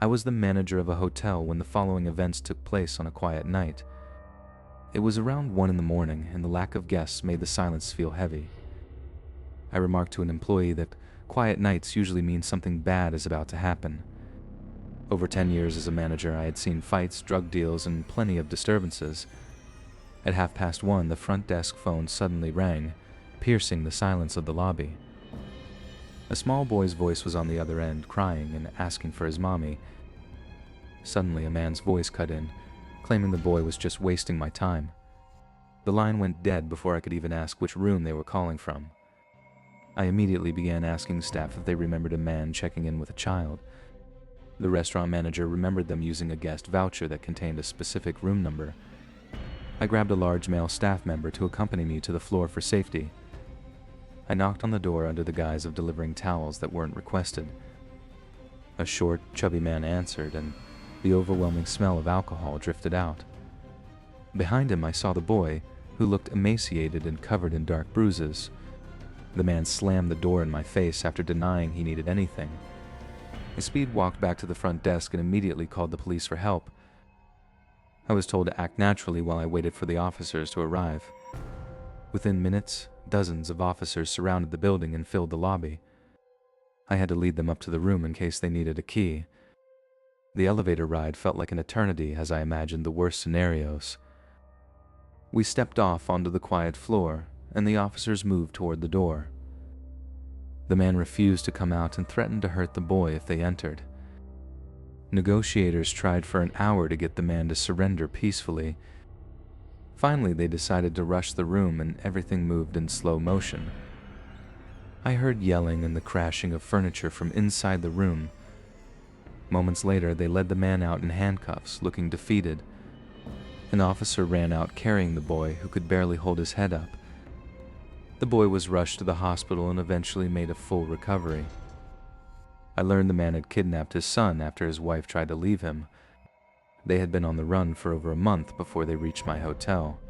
I was the manager of a hotel when the following events took place on a quiet night. It was around 1 in the morning, and the lack of guests made the silence feel heavy. I remarked to an employee that quiet nights usually mean something bad is about to happen. Over 10 years as a manager, I had seen fights, drug deals, and plenty of disturbances. At 1:30, the front desk phone suddenly rang, piercing the silence of the lobby. A small boy's voice was on the other end, crying and asking for his mommy. Suddenly, a man's voice cut in, claiming the boy was just wasting my time. The line went dead before I could even ask which room they were calling from. I immediately began asking staff if they remembered a man checking in with a child. The restaurant manager remembered them using a guest voucher that contained a specific room number. I grabbed a large male staff member to accompany me to the floor for safety. I knocked on the door under the guise of delivering towels that weren't requested. A short, chubby man answered, and the overwhelming smell of alcohol drifted out. Behind him, I saw the boy, who looked emaciated and covered in dark bruises. The man slammed the door in my face after denying he needed anything. I speed walked back to the front desk and immediately called the police for help. I was told to act naturally while I waited for the officers to arrive. Within minutes, dozens of officers surrounded the building and filled the lobby. I had to lead them up to the room in case they needed a key. The elevator ride felt like an eternity as I imagined the worst scenarios. We stepped off onto the quiet floor, and the officers moved toward the door. The man refused to come out and threatened to hurt the boy if they entered. Negotiators tried for an hour to get the man to surrender peacefully. Finally, they decided to rush the room and everything moved in slow motion. I heard yelling and the crashing of furniture from inside the room. Moments later, they led the man out in handcuffs, looking defeated. An officer ran out carrying the boy, who could barely hold his head up. The boy was rushed to the hospital and eventually made a full recovery. I learned the man had kidnapped his son after his wife tried to leave him. They had been on the run for over a month before they reached my hotel.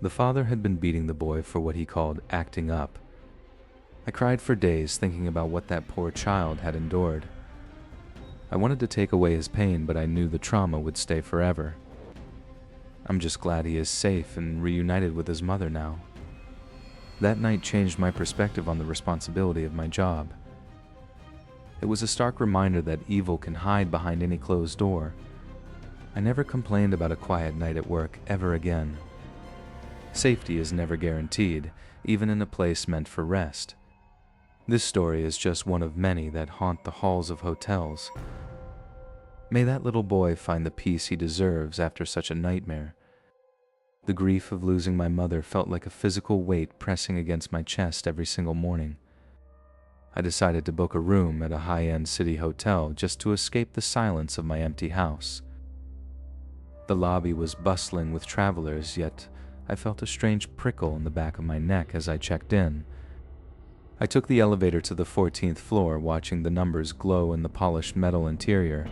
The father had been beating the boy for what he called acting up. I cried for days thinking about what that poor child had endured. I wanted to take away his pain, but I knew the trauma would stay forever. I'm just glad he is safe and reunited with his mother now. That night changed my perspective on the responsibility of my job. It was a stark reminder that evil can hide behind any closed door. I never complained about a quiet night at work ever again. Safety is never guaranteed, even in a place meant for rest. This story is just one of many that haunt the halls of hotels. May that little boy find the peace he deserves after such a nightmare. The grief of losing my mother felt like a physical weight pressing against my chest every single morning. I decided to book a room at a high-end city hotel just to escape the silence of my empty house. The lobby was bustling with travelers, yet I felt a strange prickle in the back of my neck as I checked in. I took the elevator to the 14th floor, watching the numbers glow in the polished metal interior.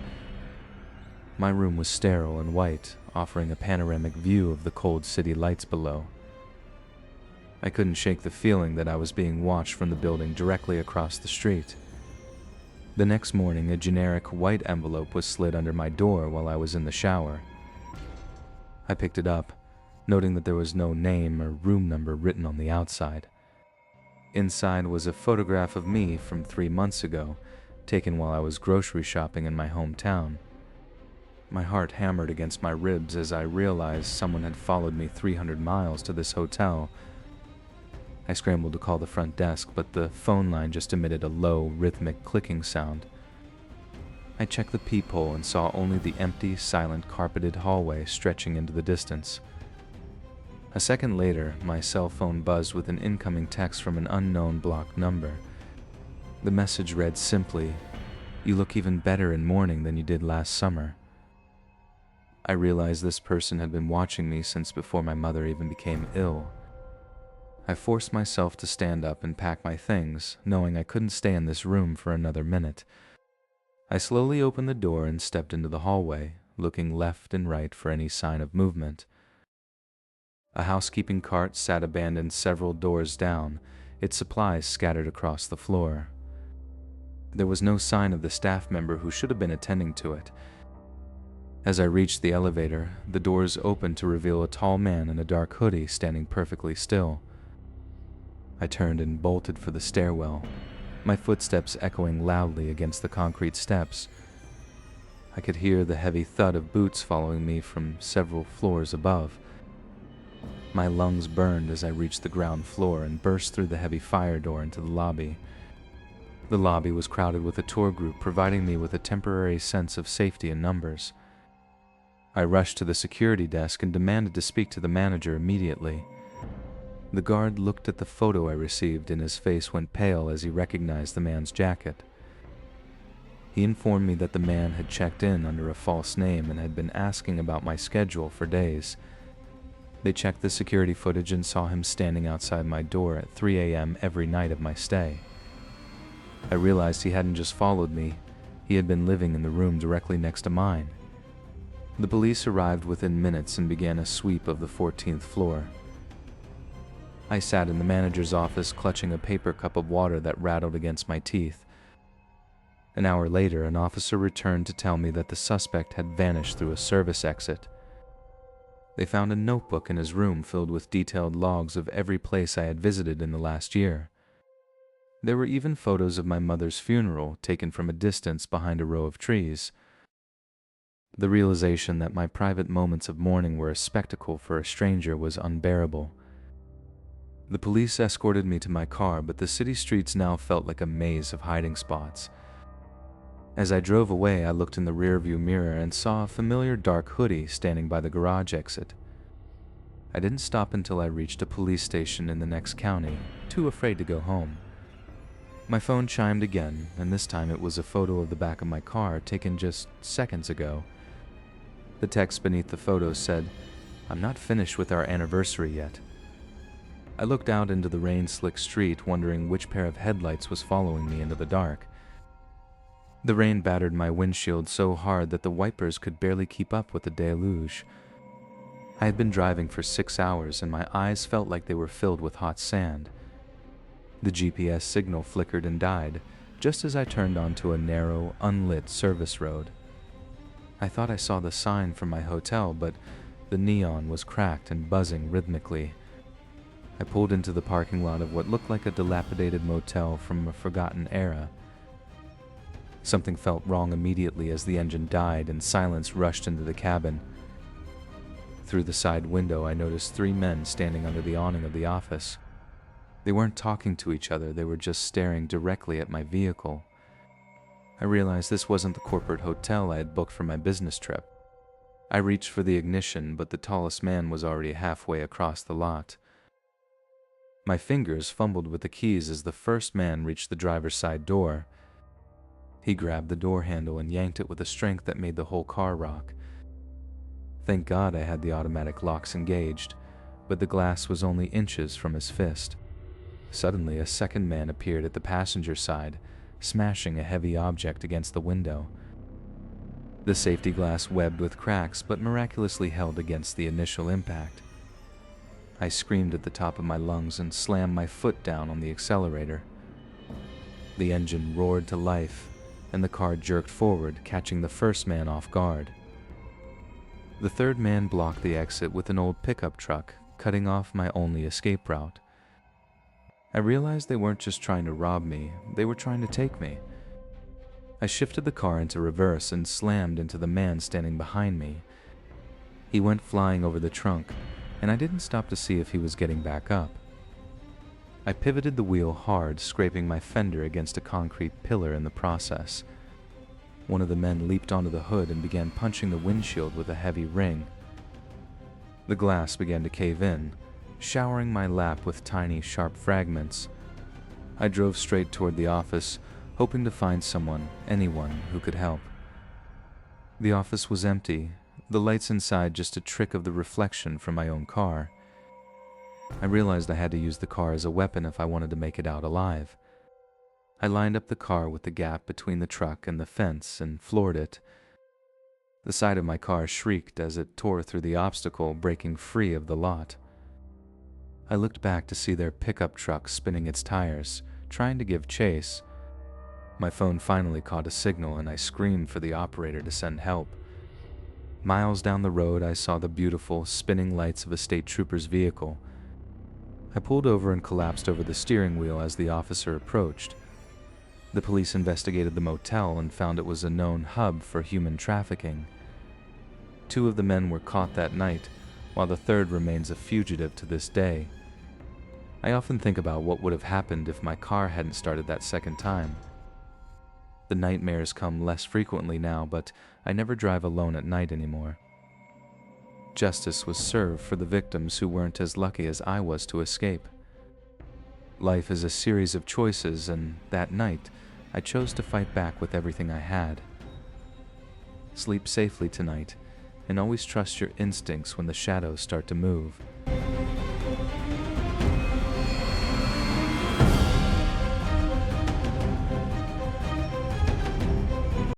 My room was sterile and white, offering a panoramic view of the cold city lights below. I couldn't shake the feeling that I was being watched from the building directly across the street. The next morning, a generic white envelope was slid under my door while I was in the shower. I picked it up, noting that there was no name or room number written on the outside. Inside was a photograph of me from 3 months ago, taken while I was grocery shopping in my hometown. My heart hammered against my ribs as I realized someone had followed me 300 miles to this hotel. I scrambled to call the front desk, but the phone line just emitted a low, rhythmic clicking sound. I checked the peephole and saw only the empty, silent, carpeted hallway stretching into the distance. A second later, my cell phone buzzed with an incoming text from an unknown blocked number. The message read simply, "You look even better in mourning than you did last summer." I realized this person had been watching me since before my mother even became ill. I forced myself to stand up and pack my things, knowing I couldn't stay in this room for another minute. I slowly opened the door and stepped into the hallway, looking left and right for any sign of movement. A housekeeping cart sat abandoned several doors down, its supplies scattered across the floor. There was no sign of the staff member who should have been attending to it. As I reached the elevator, the doors opened to reveal a tall man in a dark hoodie standing perfectly still. I turned and bolted for the stairwell, my footsteps echoing loudly against the concrete steps. I could hear the heavy thud of boots following me from several floors above. My lungs burned as I reached the ground floor and burst through the heavy fire door into the lobby. The lobby was crowded with a tour group, providing me with a temporary sense of safety in numbers. I rushed to the security desk and demanded to speak to the manager immediately. The guard looked at the photo I received and his face went pale as he recognized the man's jacket. He informed me that the man had checked in under a false name and had been asking about my schedule for days. They checked the security footage and saw him standing outside my door at 3 a.m. every night of my stay. I realized he hadn't just followed me, he had been living in the room directly next to mine. The police arrived within minutes and began a sweep of the 14th floor. I sat in the manager's office clutching a paper cup of water that rattled against my teeth. An hour later, an officer returned to tell me that the suspect had vanished through a service exit. They found a notebook in his room filled with detailed logs of every place I had visited in the last year. There were even photos of my mother's funeral taken from a distance behind a row of trees. The realization that my private moments of mourning were a spectacle for a stranger was unbearable. The police escorted me to my car, but the city streets now felt like a maze of hiding spots. As I drove away, I looked in the rearview mirror and saw a familiar dark hoodie standing by the garage exit. I didn't stop until I reached a police station in the next county, too afraid to go home. My phone chimed again, and this time it was a photo of the back of my car taken just seconds ago. The text beneath the photo said, "I'm not finished with our anniversary yet." I looked out into the rain-slicked street, wondering which pair of headlights was following me into the dark. The rain battered my windshield so hard that the wipers could barely keep up with the deluge. I had been driving for 6 hours, and my eyes felt like they were filled with hot sand. The GPS signal flickered and died, just as I turned onto a narrow, unlit service road. I thought I saw the sign from my hotel, but the neon was cracked and buzzing rhythmically. I pulled into the parking lot of what looked like a dilapidated motel from a forgotten era. Something felt wrong immediately as the engine died and silence rushed into the cabin. Through the side window, I noticed 3 men standing under the awning of the office. They weren't talking to each other, they were just staring directly at my vehicle. I realized this wasn't the corporate hotel I had booked for my business trip. I reached for the ignition, but the tallest man was already halfway across the lot. My fingers fumbled with the keys as the first man reached the driver's side door. He grabbed the door handle and yanked it with a strength that made the whole car rock. Thank God I had the automatic locks engaged, but the glass was only inches from his fist. Suddenly, a second man appeared at the passenger side, smashing a heavy object against the window. The safety glass webbed with cracks, but miraculously held against the initial impact. I screamed at the top of my lungs and slammed my foot down on the accelerator. The engine roared to life, and the car jerked forward, catching the first man off guard. The third man blocked the exit with an old pickup truck, cutting off my only escape route. I realized they weren't just trying to rob me, they were trying to take me. I shifted the car into reverse and slammed into the man standing behind me. He went flying over the trunk, and I didn't stop to see if he was getting back up. I pivoted the wheel hard, scraping my fender against a concrete pillar in the process. One of the men leaped onto the hood and began punching the windshield with a heavy ring. The glass began to cave in, showering my lap with tiny, sharp fragments. I drove straight toward the office, hoping to find someone, anyone, who could help. The office was empty, the lights inside just a trick of the reflection from my own car. I realized I had to use the car as a weapon if I wanted to make it out alive. I lined up the car with the gap between the truck and the fence and floored it. The side of my car shrieked as it tore through the obstacle, breaking free of the lot. I looked back to see their pickup truck spinning its tires, trying to give chase. My phone finally caught a signal and I screamed for the operator to send help. Miles down the road, I saw the beautiful, spinning lights of a state trooper's vehicle. I pulled over and collapsed over the steering wheel as the officer approached. The police investigated the motel and found it was a known hub for human trafficking. 2 of the men were caught that night, while the third remains a fugitive to this day. I often think about what would have happened if my car hadn't started that second time. The nightmares come less frequently now, but I never drive alone at night anymore. Justice was served for the victims who weren't as lucky as I was to escape. Life is a series of choices, and that night, I chose to fight back with everything I had. Sleep safely tonight, and always trust your instincts when the shadows start to move.